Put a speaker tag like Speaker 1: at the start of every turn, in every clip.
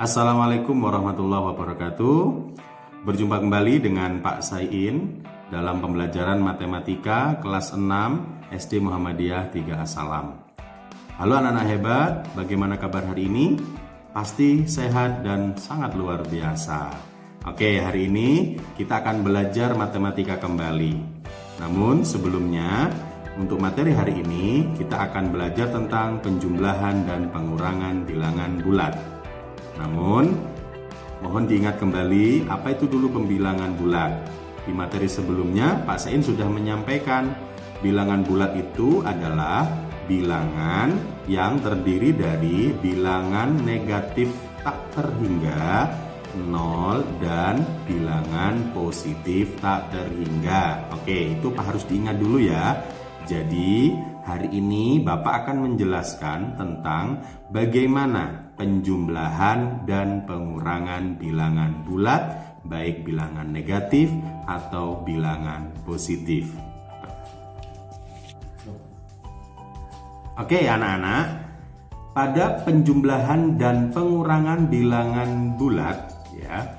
Speaker 1: Assalamualaikum warahmatullahi wabarakatuh. Berjumpa kembali dengan Pak Saiin dalam pembelajaran matematika kelas 6 SD Muhammadiyah 3 Assalam. Halo anak-anak hebat, bagaimana kabar hari ini? Pasti sehat dan sangat luar biasa. Oke, hari ini kita akan belajar matematika kembali. Namun sebelumnya, untuk materi hari ini kita akan belajar tentang penjumlahan dan pengurangan bilangan bulat. Namun, mohon diingat kembali apa itu dulu pembilangan bulat. Di materi sebelumnya, Pak Saiin sudah menyampaikan bilangan bulat itu adalah bilangan yang terdiri dari bilangan negatif tak terhingga, 0 dan bilangan positif tak terhingga. Oke, itu Pak harus diingat dulu ya. Jadi, hari ini Bapak akan menjelaskan tentang bagaimana penjumlahan dan pengurangan bilangan bulat, baik bilangan negatif atau bilangan positif. Oke anak-anak, pada penjumlahan dan pengurangan bilangan bulat, ya,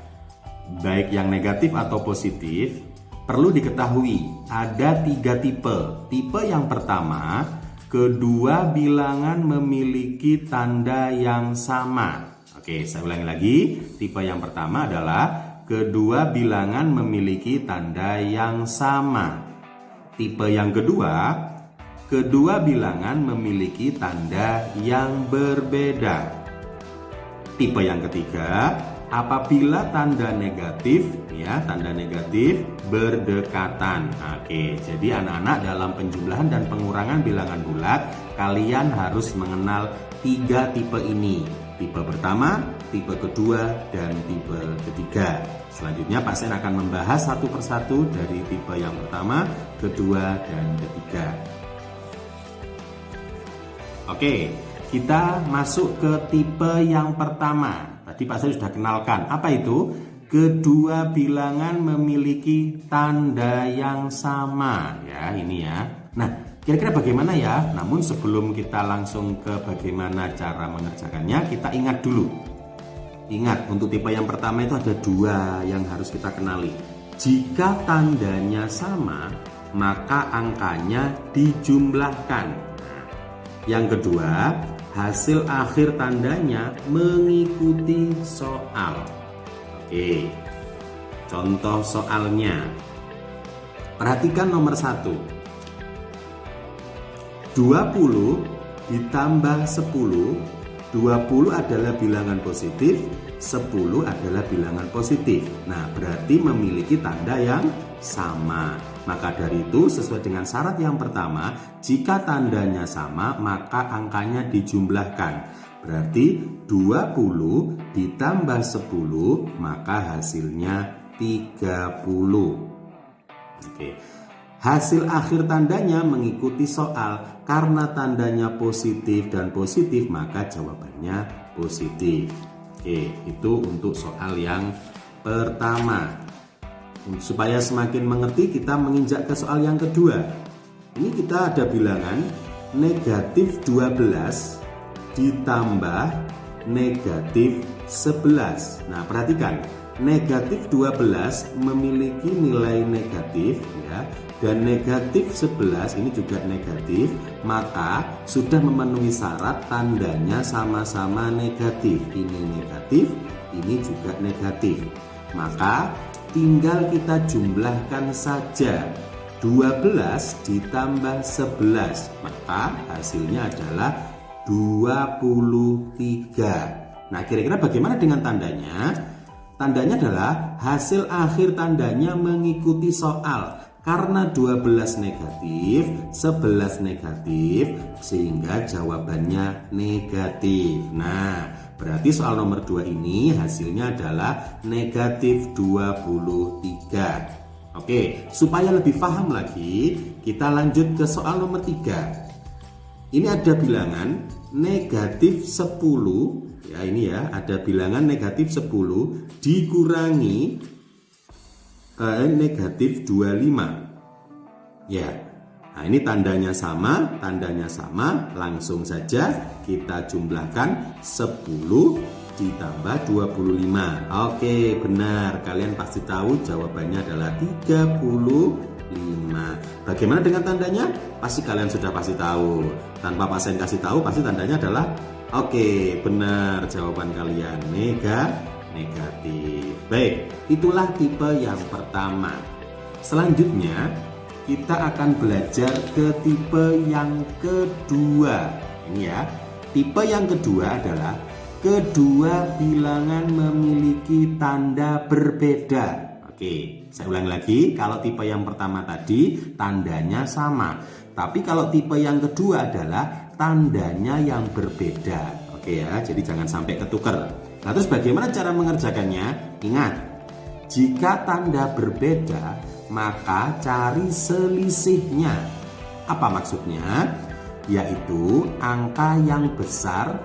Speaker 1: baik yang negatif atau positif, perlu diketahui ada 3 tipe. Tipe yang pertama, kedua bilangan memiliki tanda yang sama. Oke, saya ulangi lagi. Tipe yang pertama adalah kedua bilangan memiliki tanda yang sama. Tipe yang kedua, kedua bilangan memiliki tanda yang berbeda. Tipe yang ketiga, apabila tanda negatif, ya, tanda negatif berdekatan. Oke, jadi anak-anak dalam penjumlahan dan pengurangan bilangan bulat, kalian harus mengenal 3 tipe ini. Tipe pertama, tipe kedua, dan tipe ketiga. Selanjutnya Pak Saiin akan membahas satu persatu dari tipe yang pertama, kedua, dan ketiga. Oke, kita masuk ke tipe yang pertama. Tadi Pak Saiin sudah kenalkan. Apa itu? Kedua bilangan memiliki tanda yang sama. Ya, ini ya. Nah, kira-kira bagaimana ya? Namun sebelum kita langsung ke bagaimana cara mengerjakannya, kita ingat dulu. Ingat, untuk tipe yang pertama itu ada 2 yang harus kita kenali. Jika tandanya sama, maka angkanya dijumlahkan. Nah, yang kedua, hasil akhir tandanya mengikuti soal. Oke, contoh soalnya. Perhatikan nomor 1. 20 ditambah 10. 20 adalah bilangan positif, 10 adalah bilangan positif. Nah, berarti memiliki tanda yang sama. Maka dari itu, sesuai dengan syarat yang pertama, jika tandanya sama, maka angkanya dijumlahkan. Berarti 20 ditambah 10, maka hasilnya 30. Oke. Hasil akhir tandanya mengikuti soal. Karena tandanya positif dan positif, maka jawabannya positif. Oke, itu untuk soal yang pertama. Supaya semakin mengerti, kita menginjak ke soal yang kedua. Ini kita ada bilangan negatif 12 ditambah negatif 11. Nah, perhatikan, negatif 12 memiliki nilai negatif, ya, dan negatif 11 ini juga negatif, maka sudah memenuhi syarat tandanya sama-sama negatif. Ini negatif, ini juga negatif. Maka tinggal kita jumlahkan saja. 12 ditambah 11, maka hasilnya adalah 23. Nah, kira-kira bagaimana dengan tandanya? Tandanya adalah hasil akhir tandanya mengikuti soal. Karena 12 negatif, 11 negatif, sehingga jawabannya negatif. Nah, berarti soal nomor 2 ini hasilnya adalah negatif 23. Oke, supaya lebih paham lagi, kita lanjut ke soal nomor 3. Ini ada bilangan negatif 10. Ya, ini ya, ada bilangan negatif 10 dikurangi negatif 25. Ya. Nah, ini tandanya sama, langsung saja kita jumlahkan 10 ditambah 25. Oke, benar. Kalian pasti tahu jawabannya adalah 35. Bagaimana dengan tandanya? Pasti kalian sudah pasti tahu. Tanpa Pak Sain kasih tahu, pasti tandanya adalah oke, benar jawaban kalian. Negatif. Baik, itulah tipe yang pertama. Selanjutnya, kita akan belajar ke tipe yang kedua. Ini ya. Tipe yang kedua adalah kedua bilangan memiliki tanda berbeda. Oke, saya ulangi lagi. Kalau tipe yang pertama tadi tandanya sama, tapi kalau tipe yang kedua adalah tandanya yang berbeda. Oke ya, jadi jangan sampai ketukar. Nah, terus bagaimana cara mengerjakannya? Ingat, jika tanda berbeda, maka cari selisihnya. Apa maksudnya? Yaitu angka yang besar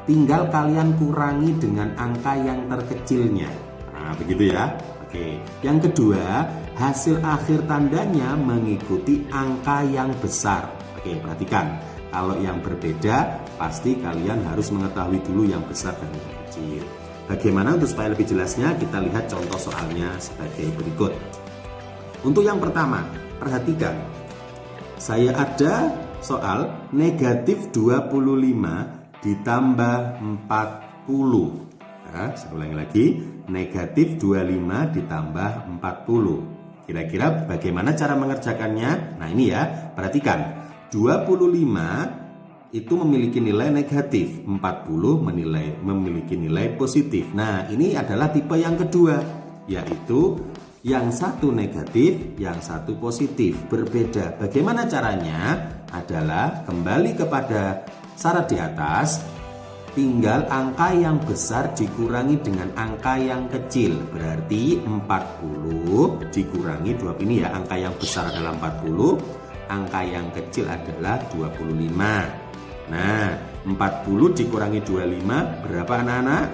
Speaker 1: tinggal kalian kurangi dengan angka yang terkecilnya. Nah, begitu ya. Oke. Yang kedua, hasil akhir tandanya mengikuti angka yang besar. Oke, perhatikan. Kalau yang berbeda, pasti kalian harus mengetahui dulu yang besar dan yang kecil. Bagaimana untuk supaya lebih jelasnya, kita lihat contoh soalnya sebagai berikut. Untuk yang pertama, perhatikan. Saya ada soal negatif 25 ditambah 40. Ya, saya ulangi lagi, negatif 25 ditambah 40. Kira-kira bagaimana cara mengerjakannya? Nah ini ya, perhatikan. 25 itu memiliki nilai negatif, 40 memiliki nilai positif. Nah ini adalah tipe yang kedua, yaitu yang satu negatif, yang satu positif, berbeda. Bagaimana caranya? Adalah kembali kepada syarat di atas, tinggal angka yang besar dikurangi dengan angka yang kecil. Berarti 40 dikurangi 20 ini ya, angka yang besar adalah 40, angka yang kecil adalah 25. Nah, 40 dikurangi 25 berapa anak-anak?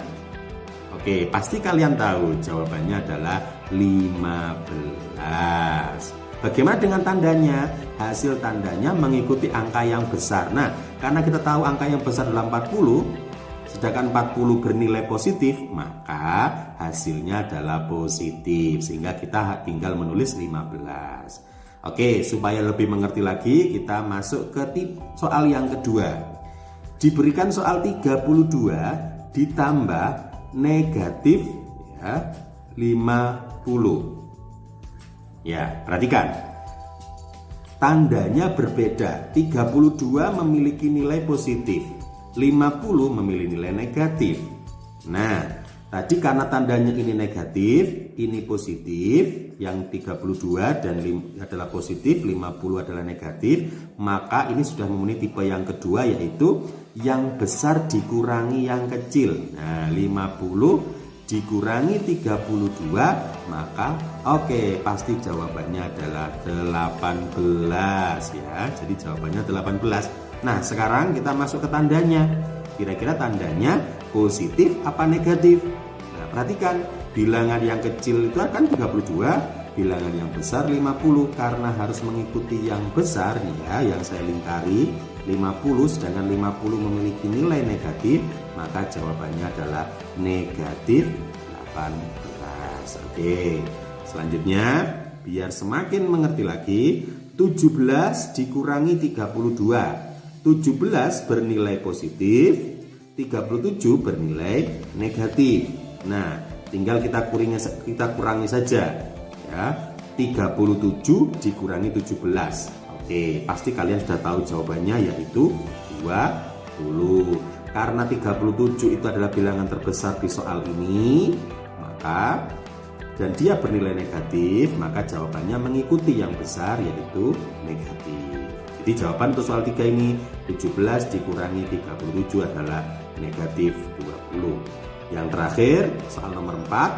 Speaker 1: Oke, pasti kalian tahu jawabannya adalah 15. Bagaimana dengan tandanya? Hasil tandanya mengikuti angka yang besar. Nah, karena kita tahu angka yang besar adalah 40, sedangkan 40 bernilai positif, maka hasilnya adalah positif. Sehingga kita tinggal menulis 15. Oke, supaya lebih mengerti lagi, kita masuk ke soal yang kedua. Diberikan soal 32 ditambah negatif ya, 50. Ya, perhatikan. Tandanya berbeda. 32 memiliki nilai positif, 50 memiliki nilai negatif. Nah, tadi karena tandanya ini negatif, ini positif, yang 32 dan adalah positif, 50 adalah negatif, maka ini sudah memenuhi tipe yang kedua, yaitu yang besar dikurangi yang kecil. Nah, 50 dikurangi 32, maka oke, pasti jawabannya adalah 18 ya. Jadi jawabannya 18. Nah, sekarang kita masuk ke tandanya. Kira-kira tandanya positif apa negatif? Nah, perhatikan, bilangan yang kecil itu akan 32, bilangan yang besar 50. Karena harus mengikuti yang besar ya, yang saya lingkari 50, sedangkan 50 memiliki nilai negatif, maka jawabannya adalah negatif 18. Oke, selanjutnya biar semakin mengerti lagi, 17 dikurangi 32. 17 bernilai positif, 37 bernilai negatif. Nah, tinggal kita kurangi saja ya. 37 dikurangi 17. Oke, pasti kalian sudah tahu jawabannya, yaitu 20. Karena 37 itu adalah bilangan terbesar di soal ini, maka dan dia bernilai negatif, maka jawabannya mengikuti yang besar, yaitu negatif. Jadi jawaban untuk soal 3 ini, 17 dikurangi 37 adalah negatif 20. Yang terakhir, soal nomor 4,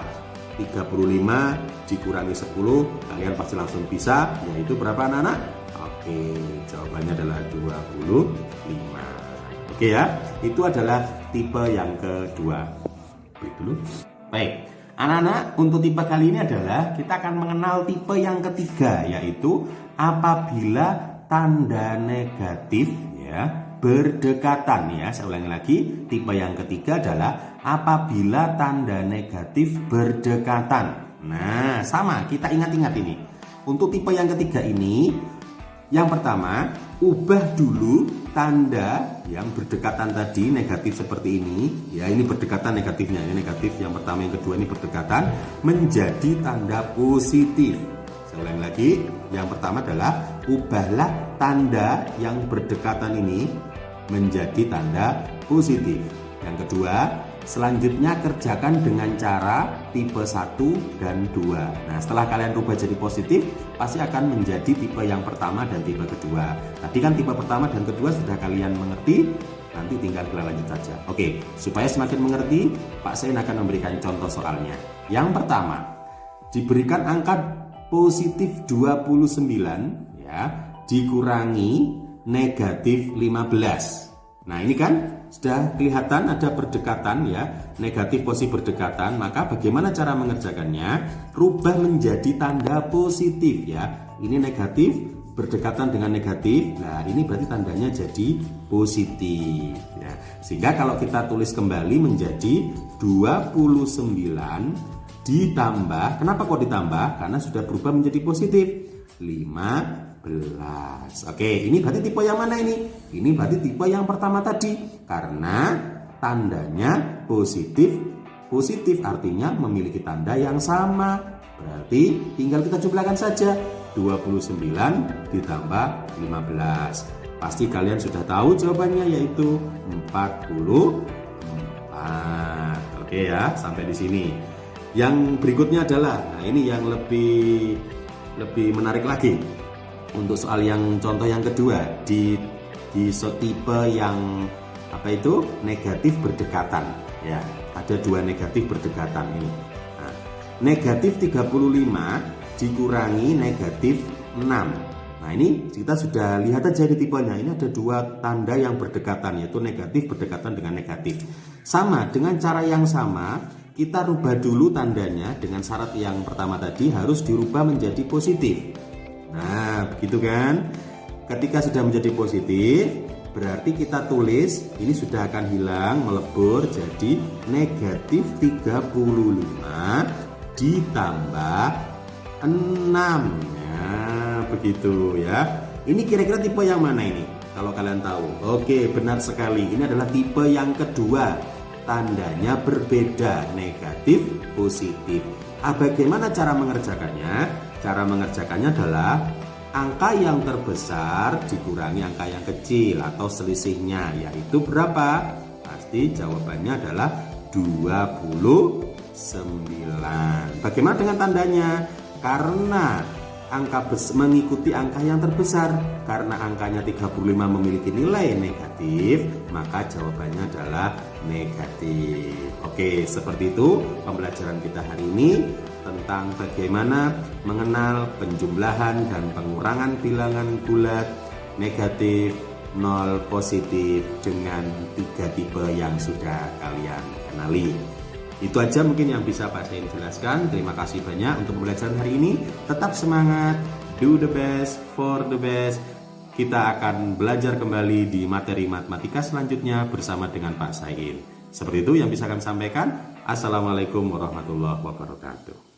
Speaker 1: 35 dikurangi 10, kalian pasti langsung bisa, yaitu berapa anak-anak? Oke, jawabannya adalah 25. Oke ya, itu adalah tipe yang kedua. Break dulu. Baik, anak-anak, untuk tipe kali ini adalah kita akan mengenal tipe yang ketiga, yaitu apabila tanda negatif ya berdekatan ya. Saya ulangi lagi, tipe yang ketiga adalah apabila tanda negatif berdekatan. Nah, sama, kita ingat-ingat ini. Untuk tipe yang ketiga ini, yang pertama, ubah dulu tanda yang berdekatan tadi, negatif seperti ini. Ya, ini berdekatan negatifnya, ini negatif. Yang pertama, yang kedua ini berdekatan menjadi tanda positif. Saya ulangi lagi, yang pertama adalah ubahlah tanda yang berdekatan ini menjadi tanda positif. Yang kedua, selanjutnya kerjakan dengan cara tipe 1 dan 2. Nah, setelah kalian rubah jadi positif, pasti akan menjadi tipe yang pertama dan tipe kedua. Tadi kan tipe pertama dan kedua sudah kalian mengerti, nanti tinggal kalian lanjut saja. Oke, supaya semakin mengerti, Pak Sain akan memberikan contoh soalnya. Yang pertama, diberikan angka positif 29 ya, dikurangi negatif 15. Nah, ini kan sudah kelihatan ada berdekatan ya, negatif positif berdekatan. Maka bagaimana cara mengerjakannya? Rubah menjadi tanda positif ya. Ini negatif berdekatan dengan negatif. Nah, ini berarti tandanya jadi positif ya. Sehingga kalau kita tulis kembali menjadi 29 ditambah, kenapa kok ditambah? Karena sudah berubah menjadi positif 15. Oke, ini berarti tipe yang mana ini? Ini berarti tipe yang pertama tadi. Karena tandanya positif. Positif artinya memiliki tanda yang sama. Berarti tinggal kita jumlahkan saja. 29 ditambah 15. Pasti kalian sudah tahu jawabannya, yaitu 44. Oke ya, sampai di sini. Yang berikutnya adalah, nah ini yang lebih menarik lagi. Untuk soal yang contoh yang kedua, di tipe yang apa itu? Negatif berdekatan ya. Ada dua negatif berdekatan ini. Nah, negatif 35 dikurangi negatif 6. Nah, ini kita sudah lihat aja di tipenya. Ini ada dua tanda yang berdekatan, yaitu negatif berdekatan dengan negatif. Sama, dengan cara yang sama, kita rubah dulu tandanya dengan syarat yang pertama tadi harus dirubah menjadi positif. Nah, begitu kan? Ketika sudah menjadi positif, berarti kita tulis ini sudah akan hilang, melebur jadi negatif 35 ditambah 6. Nah, begitu ya. Ini kira-kira tipe yang mana ini? Kalau kalian tahu. Oke, benar sekali. Ini adalah tipe yang kedua. Tandanya berbeda, negatif, positif. Bagaimana cara mengerjakannya? Cara mengerjakannya adalah angka yang terbesar dikurangi angka yang kecil atau selisihnya, yaitu berapa? Pasti jawabannya adalah 29. Bagaimana dengan tandanya? Karena angka mengikuti angka yang terbesar. Karena angkanya 35 memiliki nilai negatif, maka jawabannya adalah negatif. Oke, seperti itu pembelajaran kita hari ini tentang bagaimana mengenal penjumlahan dan pengurangan bilangan bulat negatif, 0, positif dengan 3 tipe yang sudah kalian kenali. Itu aja mungkin yang bisa Pak Sain jelaskan. Terima kasih banyak untuk pembelajaran hari ini. Tetap semangat, do the best for the best. Kita akan belajar kembali di materi matematika selanjutnya bersama dengan Pak Sain. Seperti itu yang bisa kami sampaikan. Assalamualaikum warahmatullahi wabarakatuh.